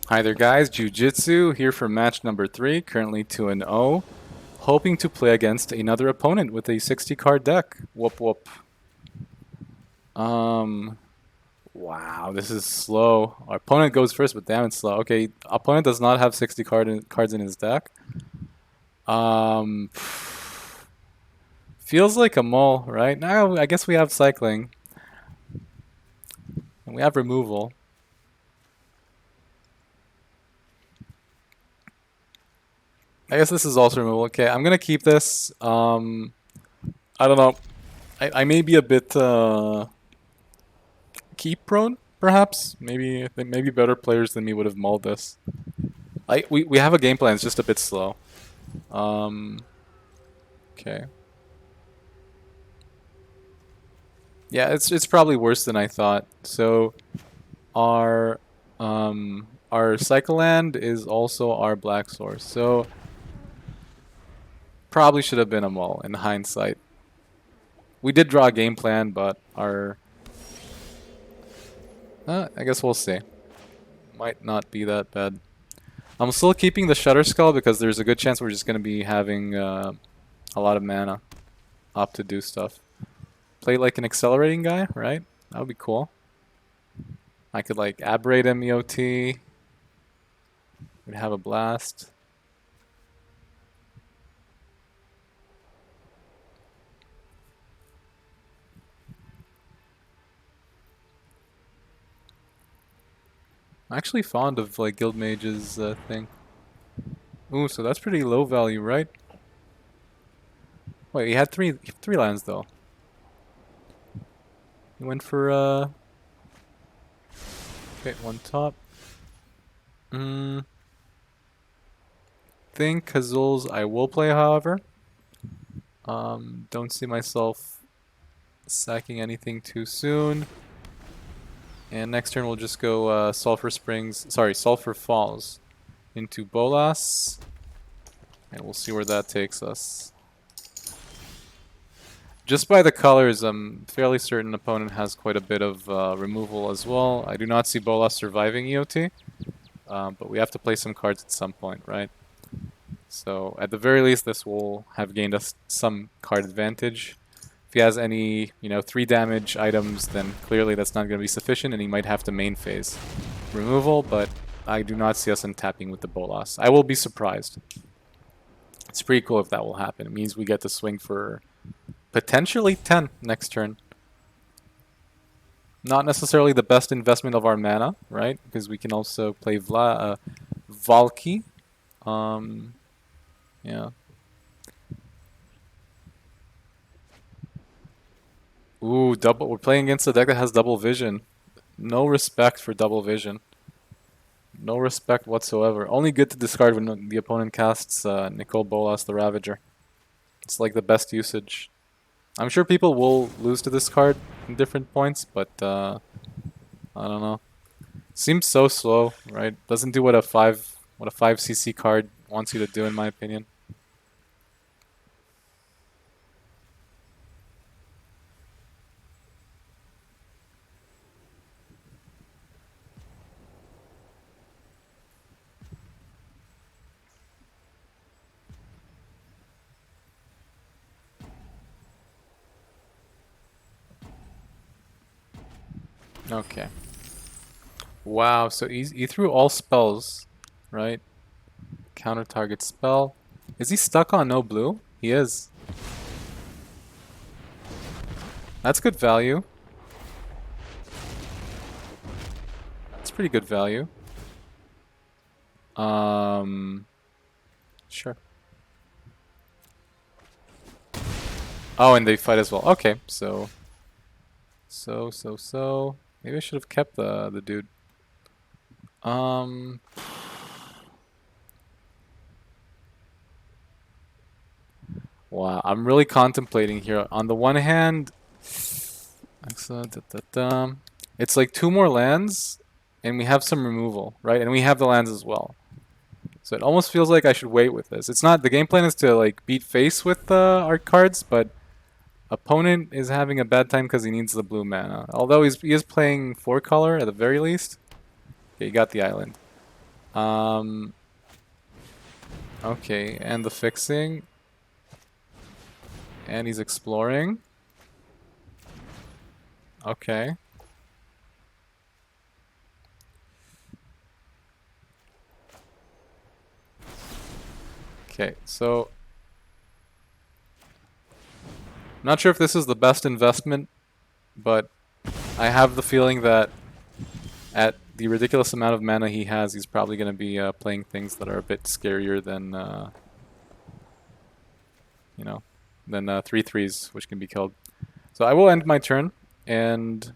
Hi there guys, Jiu-Jitsu here for match number 3, currently 2-0, hoping to play against another opponent with a 60 card deck. Whoop whoop. Um, wow, this is slow. Our opponent goes first, but damn it's slow. Okay, opponent does not have 60 cards in his deck. Um, feels like a mole, right? Now I guess we have cycling, and we have removal. I guess this is also removal. Okay, I'm gonna keep this. I don't know. I may be a bit keep prone, perhaps. Maybe better players than me would have mulled this. We have a game plan. It's just a bit slow. Um, okay. Yeah, it's probably worse than I thought. So our cycle land is also our black source. So probably should have been a mull in hindsight. We did draw a game plan, but our I guess we'll see. Might not be that bad. I'm still keeping the Shutter Skull because there's a good chance we're just going to be having a lot of mana up to do stuff. Play like an accelerating guy, right? That would be cool. I could like aberrate him EOT. We'd have a blast. I'm actually fond of like Guild Mage's thing. Ooh, so that's pretty low value, right? Wait, he had three lands though. He went for okay, one top. Think Kazul's I will play, however. Don't see myself sacking anything too soon. And next turn we'll just go Sulphur Falls into Bolas. And we'll see where that takes us. Just by the colors, I'm fairly certain opponent has quite a bit of removal as well. I do not see Bolas surviving EOT, but we have to play some cards at some point, right? So at the very least, this will have gained us some card advantage. If he has any, 3 damage items, then clearly that's not going to be sufficient, and he might have to main phase removal, but I do not see us untapping with the Bolas. I will be surprised. It's pretty cool if that will happen. It means we get to swing for potentially 10 next turn. Not necessarily the best investment of our mana, right? Because we can also play Valky. Yeah. Ooh, double. We're playing against a deck that has double vision. No respect for double vision. No respect whatsoever. Only good to discard when the opponent casts Nicol Bolas the Ravager. It's like the best usage. I'm sure people will lose to this card in different points, but I don't know. Seems so slow, right? Doesn't do what a 5 CC card wants you to do, in my opinion. Okay. Wow, so he threw all spells, right? Counter target spell. Is he stuck on no blue? He is. That's good value. That's pretty good value. Sure. Oh, and they fight as well. Okay, so. Maybe I should have kept the dude. Wow, I'm really contemplating here. On the one hand, excellent. It's like 2 more lands, and we have some removal, right? And we have the lands as well. So it almost feels like I should wait with this. It's not the game plan is to like beat face with our cards, but opponent is having a bad time because he needs the blue mana. Although he is playing 4 color at the very least. Okay, he got the island. Okay, and the fixing. And he's exploring. Okay. Okay, so not sure if this is the best investment, but I have the feeling that at the ridiculous amount of mana he has, he's probably going to be playing things that are a bit scarier than, you know, than 3/3s, which can be killed. So I will end my turn, and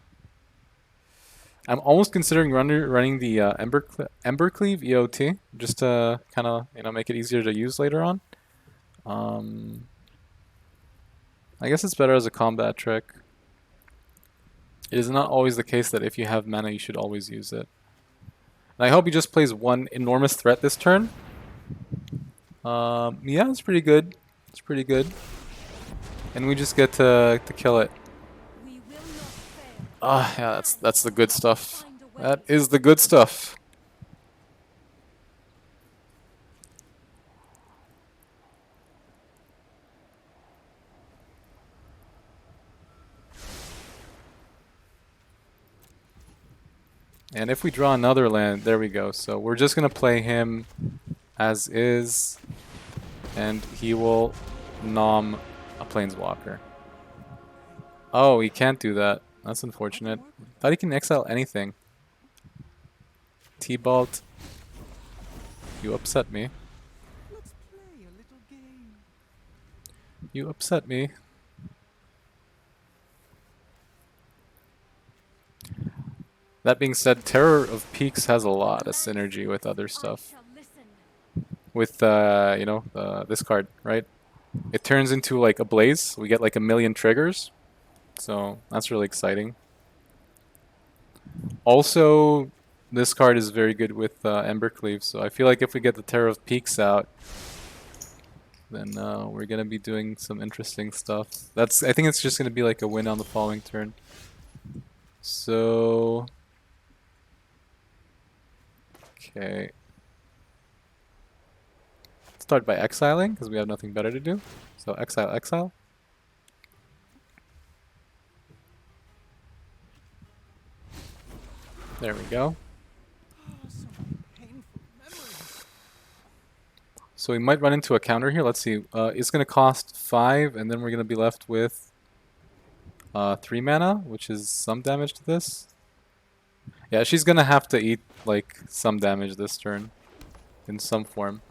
I'm almost considering running the Embercleave EOT, just to kind of make it easier to use later on. I guess it's better as a combat trick. It is not always the case that if you have mana, you should always use it. And I hope he just plays one enormous threat this turn. Yeah, it's pretty good. It's pretty good. And we just get to kill it. Ah, yeah, that's the good stuff. That is the good stuff. And if we draw another land, there we go. So we're just going to play him as is, and he will nom a Planeswalker. Oh, he can't do that. That's unfortunate. Thought he can exile anything. T-Bolt. You upset me. You upset me. That being said, Terror of Peaks has a lot of synergy with other stuff. With, this card, right? It turns into like a blaze. We get like 1,000,000 triggers. So that's really exciting. Also, this card is very good with Embercleave. So I feel like if we get the Terror of Peaks out, then we're going to be doing some interesting stuff. I think it's just going to be like a win on the following turn. So... Okay. Start by exiling, because we have nothing better to do. So exile, exile. There we go. So we might run into a counter here. Let's see. It's going to cost 5, and then we're going to be left with 3 mana, which is some damage to this. Yeah, she's going to have to eat like some damage this turn in some form.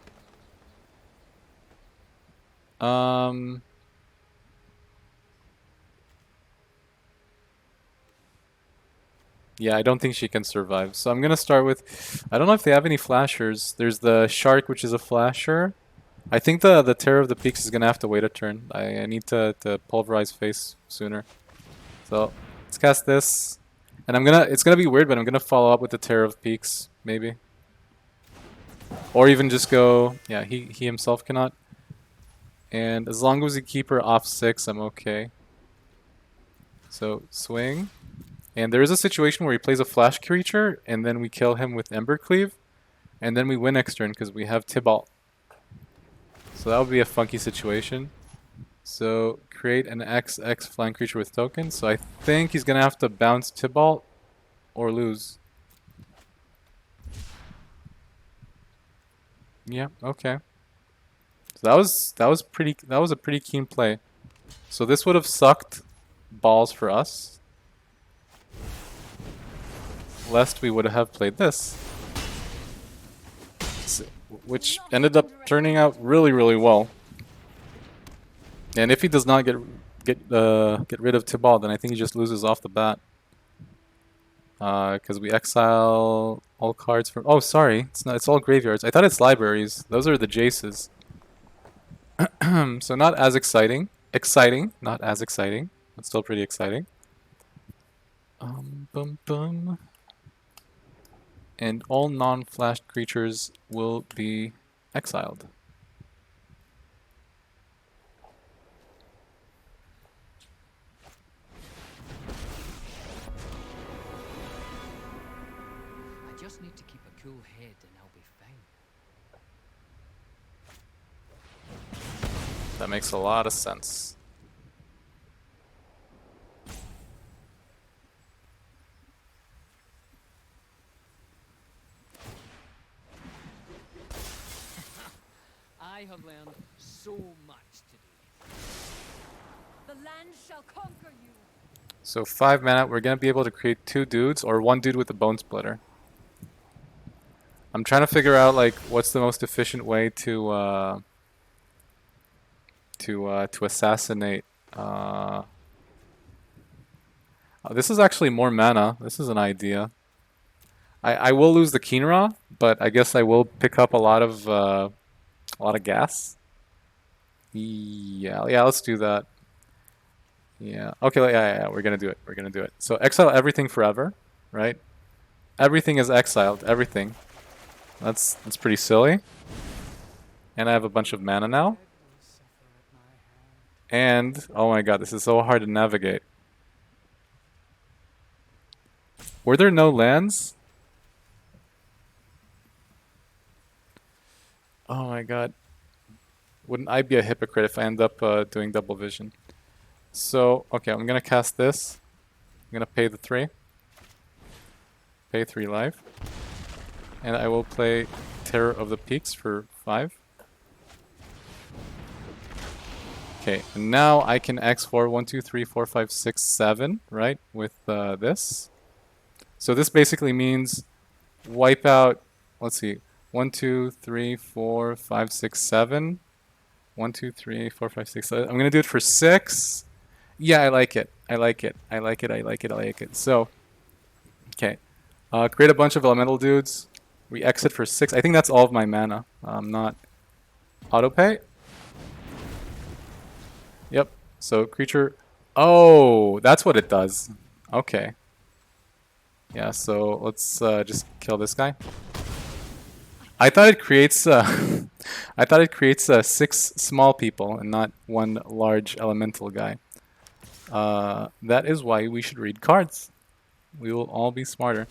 Yeah, I don't think she can survive. So I'm going to start with... I don't know if they have any flashers. There's the Shark, which is a flasher. I think the Terror of the Peaks is going to have to wait a turn. I need to pulverize face sooner. So let's cast this. And it's going to be weird, but I'm going to follow up with the Terror of Peaks, maybe. Or even just go... Yeah, he himself cannot. And as long as we keep her off 6, I'm okay. So swing. And there is a situation where he plays a flash creature, and then we kill him with Embercleave, and then we win next turn because we have Tibalt. So that would be a funky situation. So create an XX flying creature with tokens. So I think he's gonna have to bounce Tibalt or lose. Yeah, okay. So that was a pretty keen play. So this would have sucked balls for us. Lest we would have played this, which ended up turning out really, really well. And if he does not get rid of Tibalt, then I think he just loses off the bat. Because we exile all cards from... Oh, sorry, it's all graveyards. I thought it's libraries. Those are the Jaces. So not as exciting. Not as exciting, but still pretty exciting. Bum bum. And all non-flashed creatures will be exiled. just need to keep a cool head and I'll be fine. That makes a lot of sense. I have learned so much today. The land shall conquer you. So 5 mana, we're gonna be able to create 2 dudes or 1 dude with a bone splitter. I'm trying to figure out like what's the most efficient way to assassinate. Oh, this is actually more mana. This is an idea. I will lose the Kinra, but I guess I will pick up a lot of gas. Yeah, let's do that. Yeah. Okay. Yeah. We're gonna do it. We're gonna do it. So exile everything forever, right? Everything is exiled. Everything. That's pretty silly. And I have a bunch of mana now. And oh my god, this is so hard to navigate. Were there no lands? Oh my god. Wouldn't I be a hypocrite if I end up doing double vision? So, okay, I'm gonna cast this. I'm gonna pay the 3. Pay 3 life. And I will play Terror of the Peaks for 5. Okay, and now I can X4 1, 2, 3, 4, 5, 6, 7, right? With this. So this basically means wipe out, let's see, 1, 2, 3, 4, 5, 6, 7. 1, 2, 3, 4, 5, 6, 7. I'm gonna do it for 6. Yeah, I like it. I like it. I like it. I like it. I like it. So, okay. Create a bunch of elemental dudes. We exit for 6. I think that's all of my mana. Not autopay. Yep. So creature. Oh, that's what it does. Okay. Yeah. So let's just kill this guy. I thought it creates. I thought it creates 6 small people and not 1 large elemental guy. That is why we should read cards. We will all be smarter.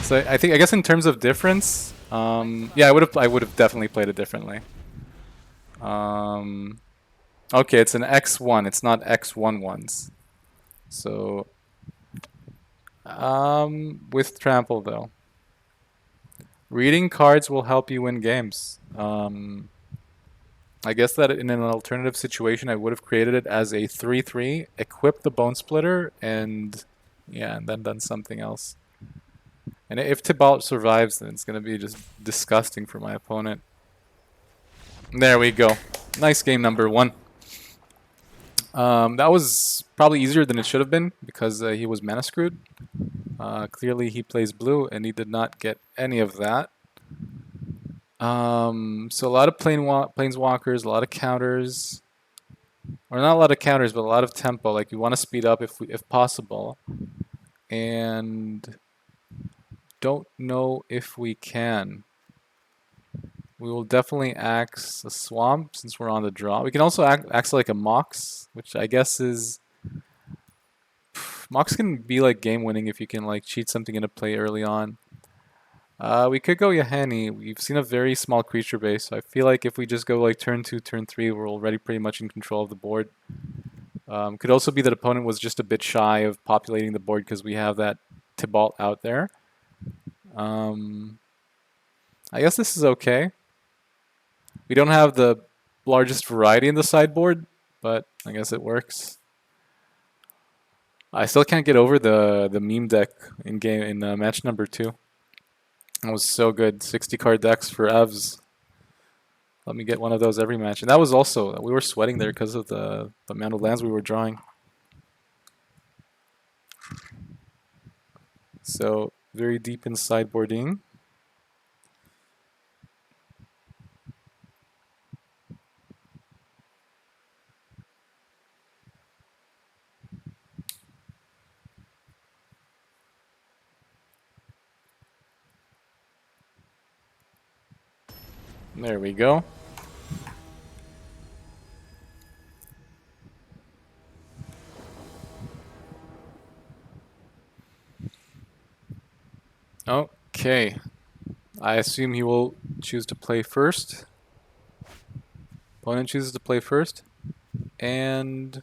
So I guess in terms of difference, yeah, I would have definitely played it differently. Okay, it's an X1. It's not X11s. So, with trample though, reading cards will help you win games. I guess that in an alternative situation, I would have created it as a 3/3, equipped the Bone Splitter, and yeah, and then done something else. And if Tibalt survives, then it's going to be just disgusting for my opponent. There we go. Nice game number 1. That was probably easier than it should have been because he was mana screwed. Clearly he plays blue and he did not get any of that. So a lot of planeswalkers, a lot of counters. Or not a lot of counters, but a lot of tempo. Like you want to speed up if possible. And don't know if we can. We will definitely axe a swamp since we're on the draw. We can also axe like a Mox, which I guess is... Mox can be like game winning if you can like cheat something into play early on. We could go Yahani. We've seen a very small creature base, so I feel like if we just go like turn 2, turn 3, we're already pretty much in control of the board. Could also be that opponent was just a bit shy of populating the board because we have that Tibalt out there. I guess this is okay. We don't have the largest variety in the sideboard, but I guess it works. I still can't get over the meme deck in match number 2. That was so good. 60 card decks for Evs. Let me get one of those every match. And that was also, we were sweating there because of the amount of lands we were drawing. So, very deep in sideboarding. There we go. Okay. Okay. I assume he will choose to play first. Opponent chooses to play first. And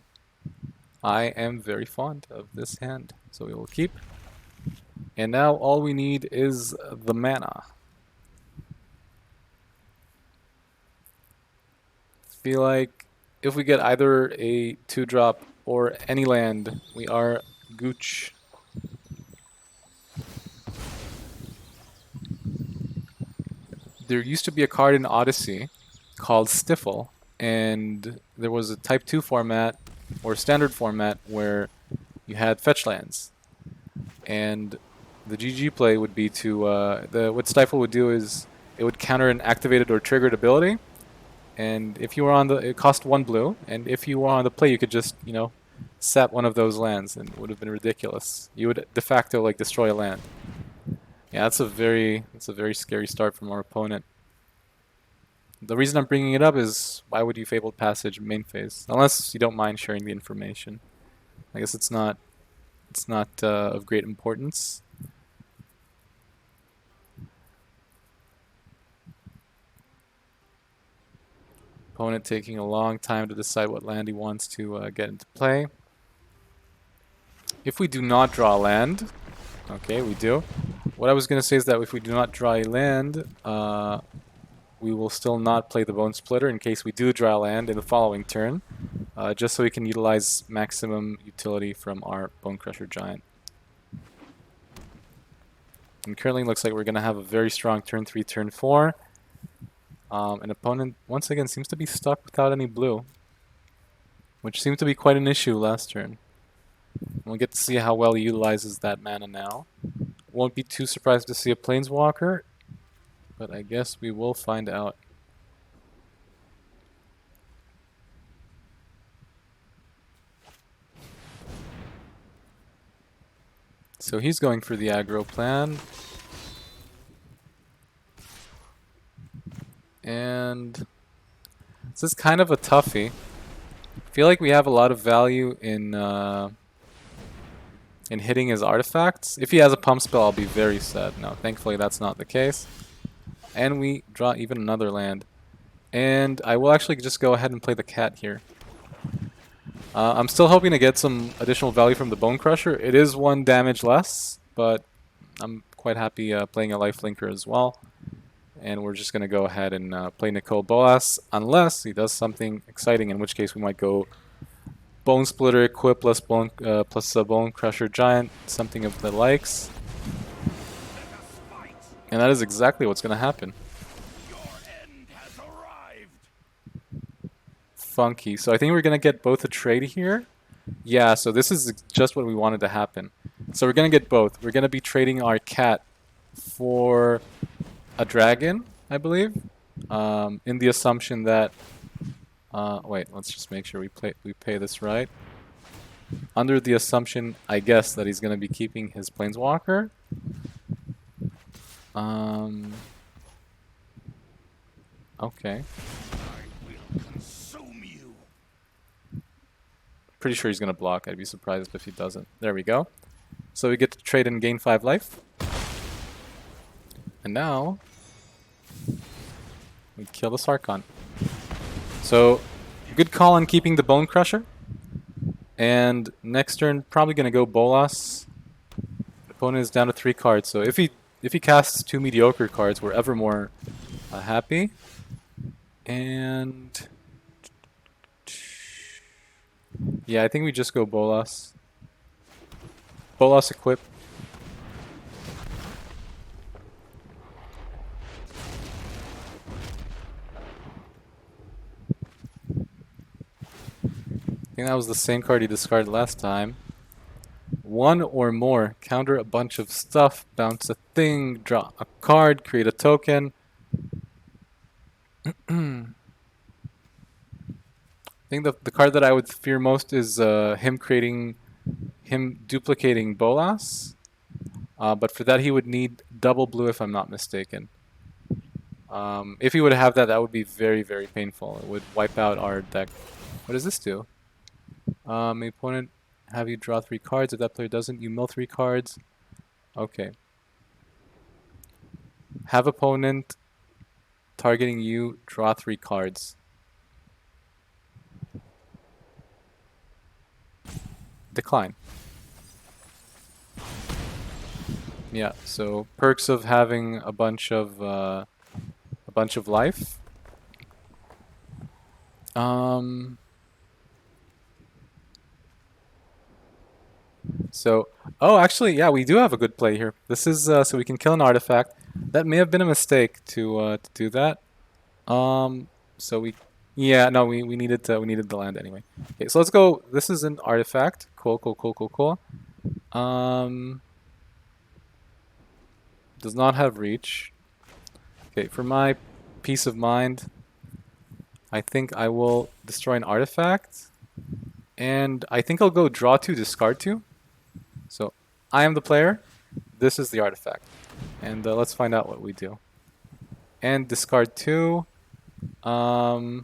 I am very fond of this hand. So we will keep. And now all we need is the mana. Feel like if we get either a 2-drop or any land, we are gooch. There used to be a card in Odyssey called Stifle, and there was a Type 2 format or standard format where you had fetch lands. And the GG play would be to what Stifle would do is it would counter an activated or triggered ability, and if you were on the it cost 1 blue, and if you were on the play you could just sap one of those lands, and it would have been ridiculous. You would de facto like destroy a land. Yeah, that's a very scary start from our opponent. The reason I'm bringing it up is why would you Fabled Passage main phase? Unless you don't mind sharing the information. I guess it's not of great importance. Opponent taking a long time to decide what land he wants to get into play. If we do not draw a land, okay, we do. What I was going to say is that if we do not draw a land, we will still not play the Bone Splitter in case we do draw a land in the following turn, just so we can utilize maximum utility from our Bone Crusher Giant. And currently looks like we're going to have a very strong turn 3, turn 4. An opponent, once again, seems to be stuck without any blue, which seemed to be quite an issue last turn. We'll get to see how well he utilizes that mana now. Won't be too surprised to see a Planeswalker, but I guess we will find out. So he's going for the aggro plan. And this is kind of a toughie. I feel like we have a lot of value in hitting his artifacts. If he has a pump spell, I'll be very sad. No, thankfully that's not the case. And we draw even another land. And I will actually just go ahead and play the cat here. I'm still hoping to get some additional value from the Bone Crusher. It is 1 damage less, but I'm quite happy playing a lifelinker as well. And we're just going to go ahead and play Nicole Bolas, unless he does something exciting, in which case we might go Bone Splitter, Equip plus Bone Crusher Giant, something of the likes. And that is exactly what's going to happen. Funky. So I think we're going to get both a trade here. Yeah, so this is just what we wanted to happen. So we're going to get both. We're going to be trading our cat for a dragon, I believe, in the assumption that wait, let's just make sure we pay this right. Under the assumption, I guess, that he's going to be keeping his Planeswalker. Okay. Pretty sure he's going to block. I'd be surprised if he doesn't. There we go. So we get to trade and gain 5 life. And now we kill the Sarkhan. So good call on keeping the Bone Crusher. And next turn, probably going to go Bolas. The opponent is down to 3 cards. So if he casts 2 mediocre cards, we're ever more happy. And yeah, I think we just go Bolas. Bolas equip. I think that was the same card he discarded last time. 1 or more. Counter a bunch of stuff. Bounce a thing. Draw a card. Create a token. I think the card that I would fear most is him duplicating Bolas. But for that he would need double blue if I'm not mistaken. If he would have that, that would be very, very painful. It would wipe out our deck. What does this do? The opponent have you draw 3 cards. If that player doesn't, you mill 3 cards. Okay. Have opponent targeting you, draw 3 cards. Decline. Yeah, so perks of having a bunch of life. So, oh, actually, yeah, we do have a good play here. This is so we can kill an artifact. That may have been a mistake to do that. So yeah, no, we needed the land anyway. Okay, so let's go. This is an artifact. Cool, cool, cool, cool, cool. Does not have reach. Okay, for my peace of mind, I think I will destroy an artifact, and I think I'll go draw 2, discard 2. So I am the player. This is the artifact, and let's find out what we do. And discard 2. I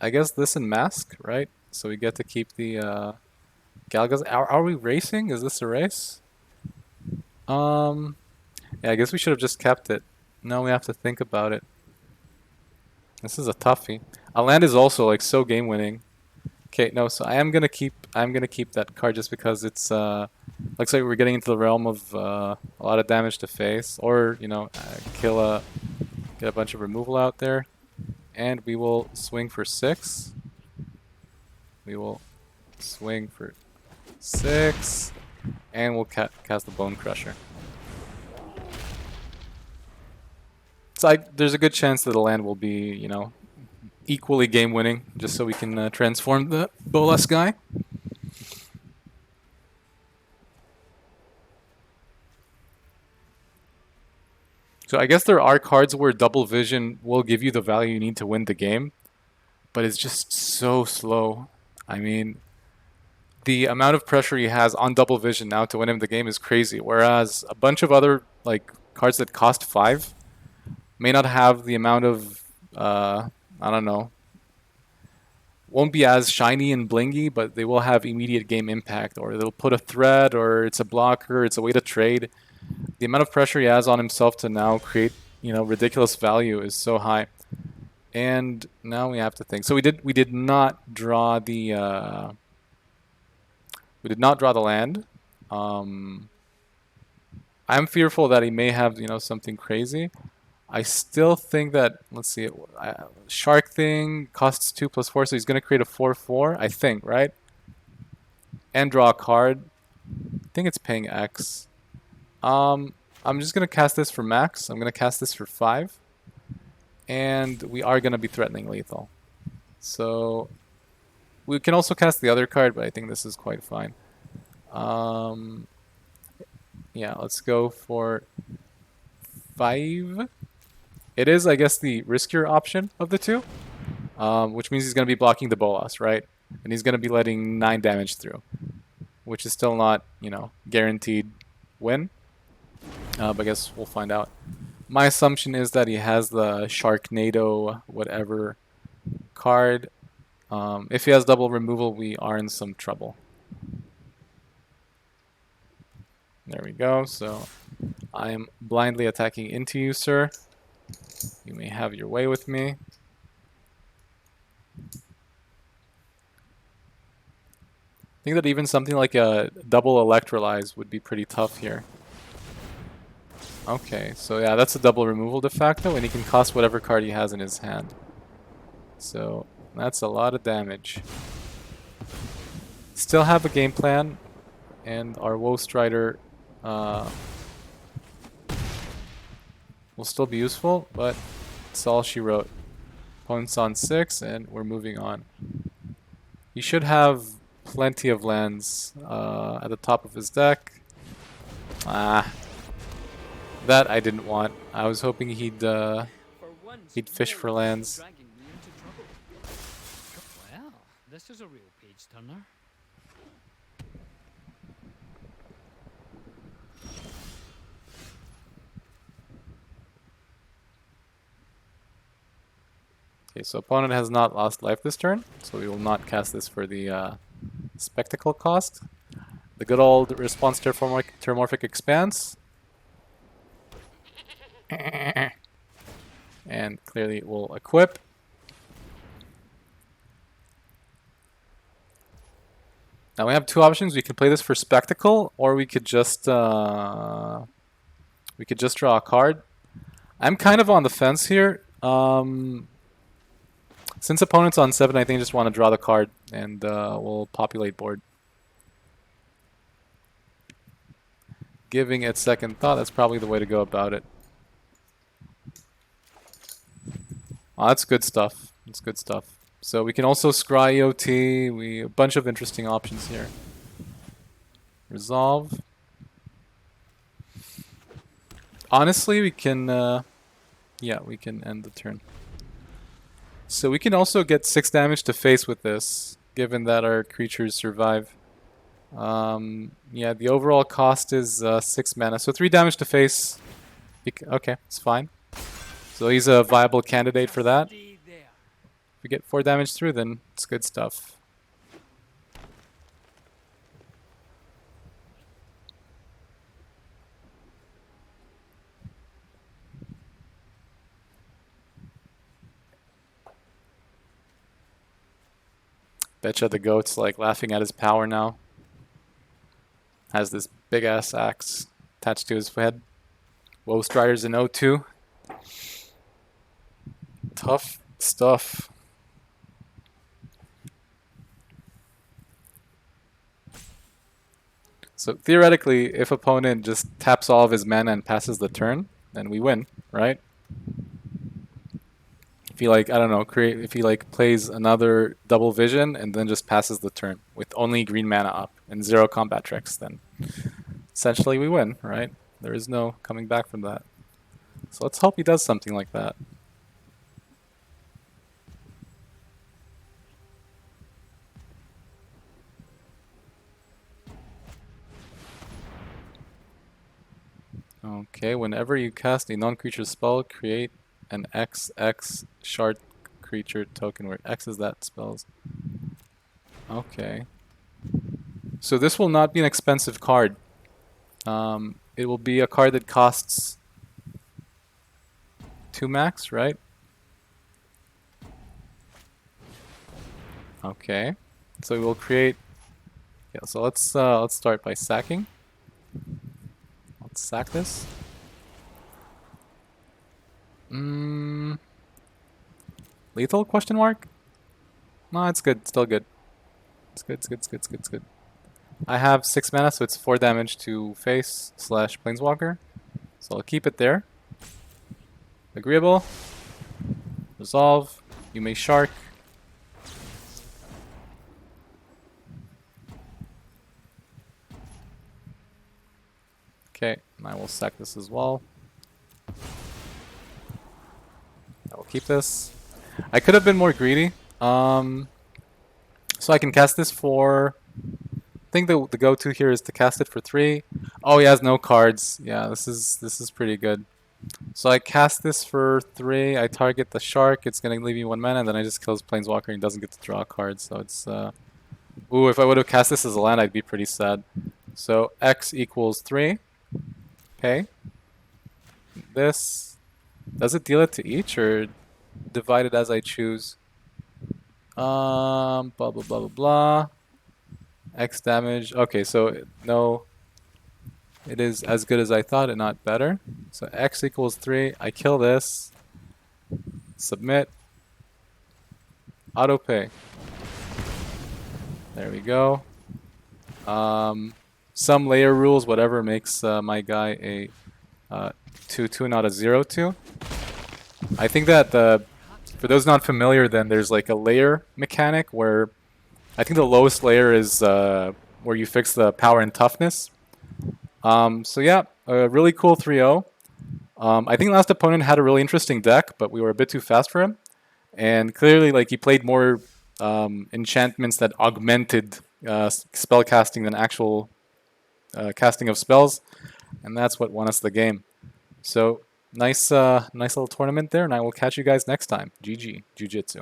guess this and mask, right? So we get to keep the Galgas. Are we racing? Is this a race? Yeah, I guess we should have just kept it. Now we have to think about it. This is a toughie. A land is also like so game winning. Okay, no, so I'm gonna keep that card just because it's looks like we're getting into the realm of a lot of damage to face, or you know, get a bunch of removal out there, and we will swing for 6. We will swing for 6, and we'll cast the Bone Crusher. So there's a good chance that the land will be, you know, equally game winning, just so we can transform the Bolas guy. So I guess there are cards where double vision will give you the value you need to win the game, but it's just so slow. I mean, the amount of pressure he has on double vision now to win him the game is crazy, whereas a bunch of other like cards that cost 5 may not have the amount of I don't know, won't be as shiny and blingy, but they will have immediate game impact, or they'll put a threat, or it's a blocker, it's a way to trade. The amount of pressure he has on himself to now create, you know, ridiculous value is so high. And now we have to think. So we did not draw the land. I'm fearful that he may have, you know, something crazy. I still think that, let's see, Shark thing costs 2 + 4, so he's going to create a 4/4, I think, right? And draw a card. I think it's paying X. I'm just going to cast this for max. I'm going to cast this for 5. And we are going to be threatening lethal. So we can also cast the other card, but I think this is quite fine. Yeah, let's go for 5. It is, I guess, the riskier option of the two, which means he's going to be blocking the Bolas, right? And he's going to be letting 9 damage through, which is still not, you know, guaranteed win. But I guess we'll find out. My assumption is that he has the Sharknado whatever card. If he has double removal, we are in some trouble. There we go. So I am blindly attacking into you, sir. You may have your way with me. I think that even something like a double Electrolyze would be pretty tough here. Okay, so yeah, that's a double removal de facto, and he can cost whatever card he has in his hand. So that's a lot of damage. Still have a game plan, and our Woe Strider will still be useful, but it's all she wrote. Opponent's on 6, and we're moving on. He should have plenty of lands at the top of his deck. That I didn't want. I was hoping he'd fish for lands. Well, this is a real page turner. Okay, so opponent has not lost life this turn, so we will not cast this for the spectacle cost. The good old response terramorphic expanse. And clearly it will equip. Now we have two options. We could play this for spectacle, or we could just draw a card. I'm kind of on the fence here. Since opponent's on 7, I think I just want to draw the card, and we'll populate board. Giving it second thought, that's probably the way to go about it. Oh, that's good stuff. That's good stuff. So we can also scry EOT. A bunch of interesting options here. Resolve. Honestly, we can, yeah, we can end the turn. So we can also get 6 damage to face with this, given that our creatures survive. Yeah, the overall cost is 6 mana, so 3 damage to face. Okay, it's fine. So he's a viable candidate for that. If we get 4 damage through, then it's good stuff. Betcha the goat's like laughing at his power now. Has this big ass axe attached to his head. Woe Strider's in 0-2. Tough stuff. So theoretically, if opponent just taps all of his mana and passes the turn, then we win, right? If he like, I don't know, if he like plays another double vision and then just passes the turn with only green mana up and 0 combat tricks, then essentially we win, right? There is no coming back from that. So let's hope he does something like that. Okay, whenever you cast a non-creature spell, create an XX shard creature token where X is that spell's. Okay. So this will not be an expensive card. It will be a card that costs 2 max, right? Okay. So we will create. Yeah. So let's start by sacking. Let's sack this. Lethal question mark? No, it's good. Still good. It's good. It's good. It's good. It's good. It's good. I have 6 mana, so it's 4 damage to face / planeswalker. So I'll keep it there. Agreeable. Resolve. You may shark. Okay, and I will sack this as well. I will keep this. I could have been more greedy. So I can cast this for... I think the go-to here is to cast it for 3. Oh, he has no cards. Yeah, this is pretty good. So I cast this for 3. I target the shark. It's gonna leave me 1 mana, and then I just kill his planeswalker and he doesn't get to draw a card. So it's ooh, if I would have cast this as a land, I'd be pretty sad. So X equals 3. Okay. This, does it deal it to each or divide it as I choose? Blah blah blah blah blah. X damage. Okay, so no, it is as good as I thought and not better. So X equals 3. I kill this. Submit. Auto pay. There we go. Some layer rules, whatever makes my guy a 2/2, not a 0/2. I think that for those not familiar, then there's like a layer mechanic where I think the lowest layer is where you fix the power and toughness. So yeah, a really cool 3-0. I think last opponent had a really interesting deck, but we were a bit too fast for him. And clearly, like, he played more enchantments that augmented spell casting than actual casting of spells. And that's what won us the game. So nice little tournament there, and I will catch you guys next time. GG, Jiu-Jitsu.